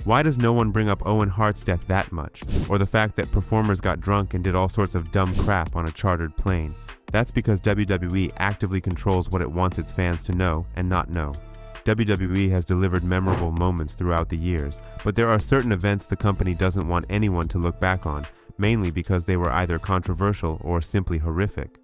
Why does no one bring up Owen Hart's death that much, or the fact that performers got drunk and did all sorts of dumb crap on a chartered plane? That's because WWE actively controls what it wants its fans to know and not know. WWE has delivered memorable moments throughout the years, but there are certain events the company doesn't want anyone to look back on, mainly because they were either controversial or simply horrific.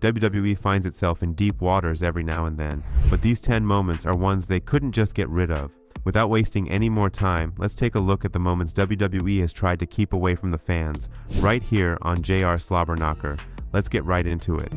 WWE finds itself in deep waters every now and then, but these 10 moments are ones they couldn't just get rid of. Without wasting any more time, let's take a look at the moments WWE has tried to keep away from the fans, right here on JRSlobberKnocker. Let's get right into it.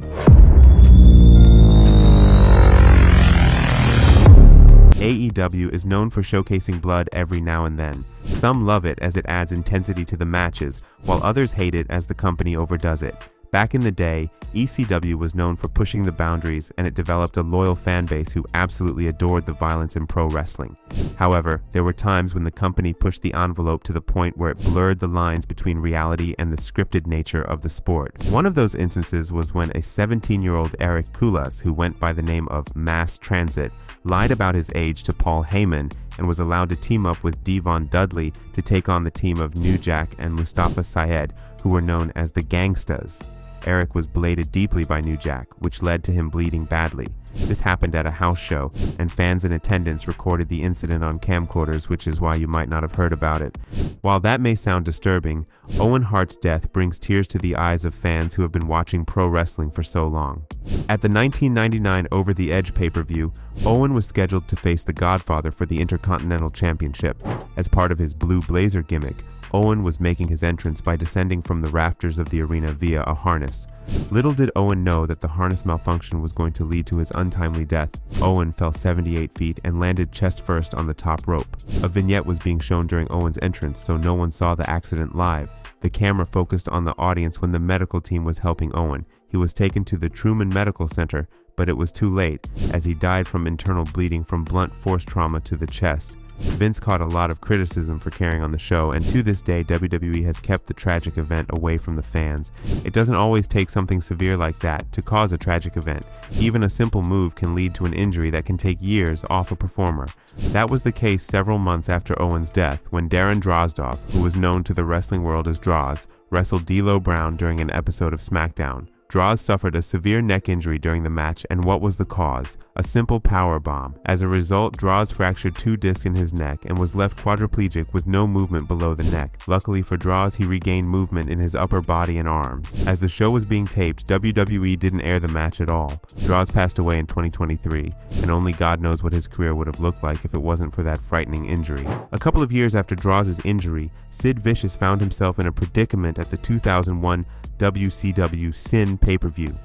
AEW is known for showcasing blood every now and then. Some love it as it adds intensity to the matches, while others hate it as the company overdoes it. Back in the day, ECW was known for pushing the boundaries, and it developed a loyal fan base who absolutely adored the violence in pro wrestling. However, there were times when the company pushed the envelope to the point where it blurred the lines between reality and the scripted nature of the sport. One of those instances was when a 17-year-old Eric Kulas, who went by the name of Mass Transit, lied about his age to Paul Heyman and was allowed to team up with Devon Dudley to take on the team of New Jack and Mustafa Syed, who were known as the Gangstas. Eric was bladed deeply by New Jack, which led to him bleeding badly. This happened at a house show, and fans in attendance recorded the incident on camcorders, which is why you might not have heard about it. While that may sound disturbing, Owen Hart's death brings tears to the eyes of fans who have been watching pro wrestling for so long. At the 1999 Over the Edge pay-per-view, Owen was scheduled to face The Godfather for the Intercontinental Championship. As part of his blue blazer gimmick, Owen was making his entrance by descending from the rafters of the arena via a harness. Little did Owen know that the harness malfunction was going to lead to his untimely death. Owen fell 78 feet and landed chest first on the top rope. A vignette was being shown during Owen's entrance, so no one saw the accident live. The camera focused on the audience when the medical team was helping Owen. He was taken to the Truman Medical Center, but it was too late, as he died from internal bleeding from blunt force trauma to the chest. Vince caught a lot of criticism for carrying on the show, and to this day, WWE has kept the tragic event away from the fans. It doesn't always take something severe like that to cause a tragic event. Even a simple move can lead to an injury that can take years off a performer. That was the case several months after Owen's death, when Darren Drozdov, who was known to the wrestling world as Droz, wrestled D'Lo Brown during an episode of SmackDown. Droz suffered a severe neck injury during the match, and what was the cause? A simple power bomb. As a result, Droz fractured 2 discs in his neck and was left quadriplegic with no movement below the neck. Luckily for Droz, he regained movement in his upper body and arms. As the show was being taped, WWE didn't air the match at all. Droz passed away in 2023, and only God knows what his career would have looked like if it wasn't for that frightening injury. A couple of years after Droz's injury, Sid Vicious found himself in a predicament at the 2001 WCW Sin pay-per-view.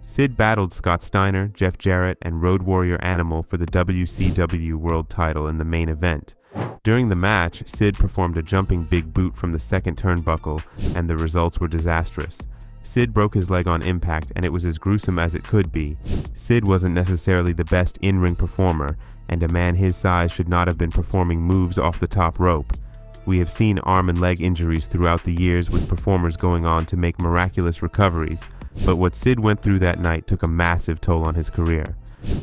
Sid battled Scott Steiner, Jeff Jarrett, and Road Warrior Animal for the WCW World title in the main event. During the match, Sid performed a jumping big boot from the second turnbuckle, and the results were disastrous. Sid broke his leg on impact, and it was as gruesome as it could be. Sid wasn't necessarily the best in-ring performer, and a man his size should not have been performing moves off the top rope. We have seen arm and leg injuries throughout the years, with performers going on to make miraculous recoveries, but what Sid went through that night took a massive toll on his career.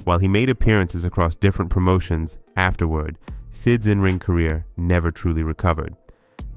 While he made appearances across different promotions afterward, Sid's in-ring career never truly recovered.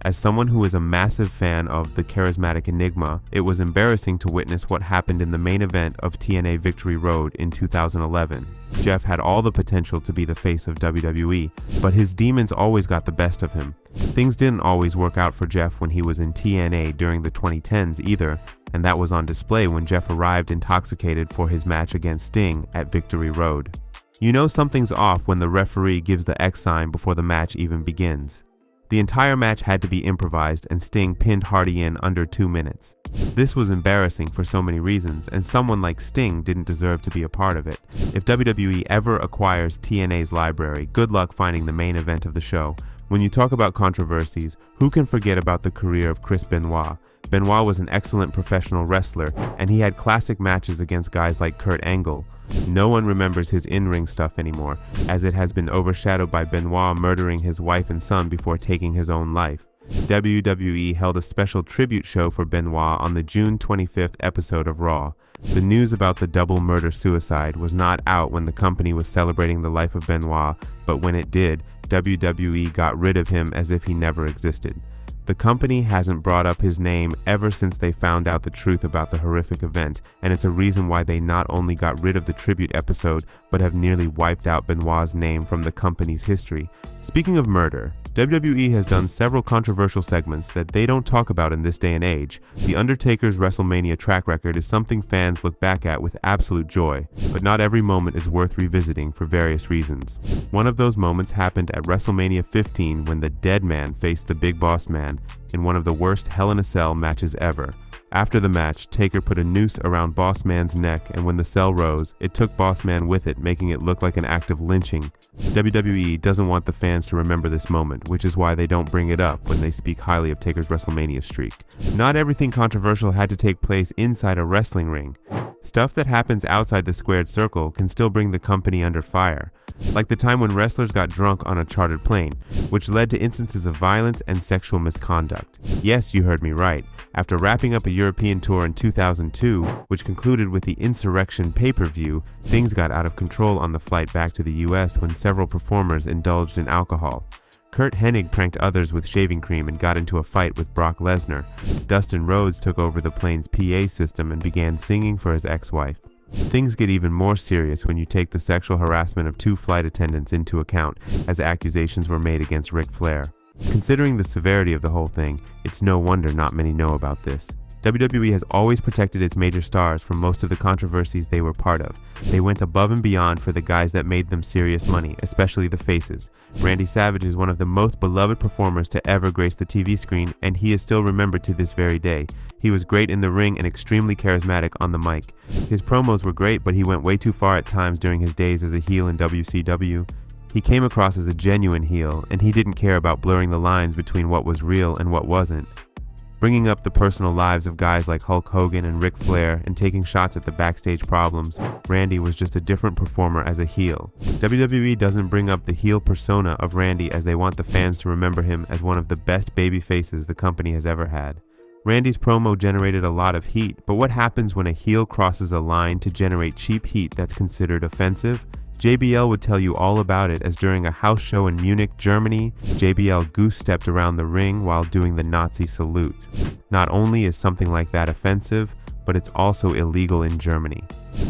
As someone who is a massive fan of the charismatic Enigma, it was embarrassing to witness what happened in the main event of TNA Victory Road in 2011. Jeff had all the potential to be the face of WWE, but his demons always got the best of him. Things didn't always work out for Jeff when he was in TNA during the 2010s either, and that was on display when Jeff arrived intoxicated for his match against Sting at Victory Road. You know something's off when the referee gives the X sign before the match even begins. The entire match had to be improvised, and Sting pinned Hardy in under 2 minutes. This was embarrassing for so many reasons, and someone like Sting didn't deserve to be a part of it. If WWE ever acquires TNA's library, good luck finding the main event of the show. When you talk about controversies, who can forget about the career of Chris Benoit? Benoit was an excellent professional wrestler, and he had classic matches against guys like Kurt Angle. No one remembers his in-ring stuff anymore, as it has been overshadowed by Benoit murdering his wife and son before taking his own life. WWE held a special tribute show for Benoit on the June 25th episode of Raw. The news about the double murder-suicide was not out when the company was celebrating the life of Benoit, but when it did, WWE got rid of him as if he never existed. The company hasn't brought up his name ever since they found out the truth about the horrific event, and it's a reason why they not only got rid of the tribute episode, but have nearly wiped out Benoit's name from the company's history. Speaking of murder, WWE has done several controversial segments that they don't talk about in this day and age. The Undertaker's WrestleMania track record is something fans look back at with absolute joy, but not every moment is worth revisiting for various reasons. One of those moments happened at WrestleMania 15 when the Dead Man faced the Big Boss Man in one of the worst Hell in a Cell matches ever. After the match, Taker put a noose around Boss Man's neck, and when the cell rose, it took Boss Man with it, making it look like an act of lynching. WWE doesn't want the fans to remember this moment, which is why they don't bring it up when they speak highly of Taker's WrestleMania streak. Not everything controversial had to take place inside a wrestling ring. Stuff that happens outside the squared circle can still bring the company under fire, like the time when wrestlers got drunk on a chartered plane, which led to instances of violence and sexual misconduct. Yes, you heard me right. After wrapping up a European tour in 2002, which concluded with the Insurrection pay-per-view, things got out of control on the flight back to the US when several performers indulged in alcohol. Kurt Hennig pranked others with shaving cream and got into a fight with Brock Lesnar. Dustin Rhodes took over the plane's PA system and began singing for his ex-wife. Things get even more serious when you take the sexual harassment of 2 flight attendants into account, as accusations were made against Ric Flair. Considering the severity of the whole thing, it's no wonder not many know about this. WWE has always protected its major stars from most of the controversies they were part of. They went above and beyond for the guys that made them serious money, especially the faces. Randy Savage is one of the most beloved performers to ever grace the TV screen, and he is still remembered to this very day. He was great in the ring and extremely charismatic on the mic. His promos were great, but he went way too far at times during his days as a heel in WCW. He came across as a genuine heel, and he didn't care about blurring the lines between what was real and what wasn't. Bringing up the personal lives of guys like Hulk Hogan and Ric Flair and taking shots at the backstage problems, Randy was just a different performer as a heel. WWE doesn't bring up the heel persona of Randy as they want the fans to remember him as one of the best baby faces the company has ever had. Randy's promo generated a lot of heat, but what happens when a heel crosses a line to generate cheap heat that's considered offensive? JBL would tell you all about it, as during a house show in Munich, Germany, JBL goose-stepped around the ring while doing the Nazi salute. Not only is something like that offensive, but it's also illegal in Germany.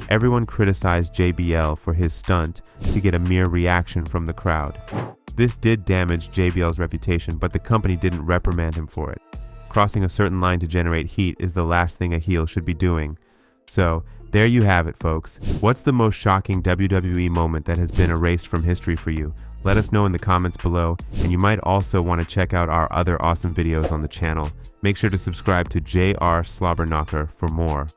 Everyone criticized JBL for his stunt to get a mere reaction from the crowd. This did damage JBL's reputation, but the company didn't reprimand him for it. Crossing a certain line to generate heat is the last thing a heel should be doing. So, there you have it, folks. What's the most shocking WWE moment that has been erased from history for you? Let us know in the comments below, and you might also want to check out our other awesome videos on the channel. Make sure to subscribe to JRSlobberKnocker for more.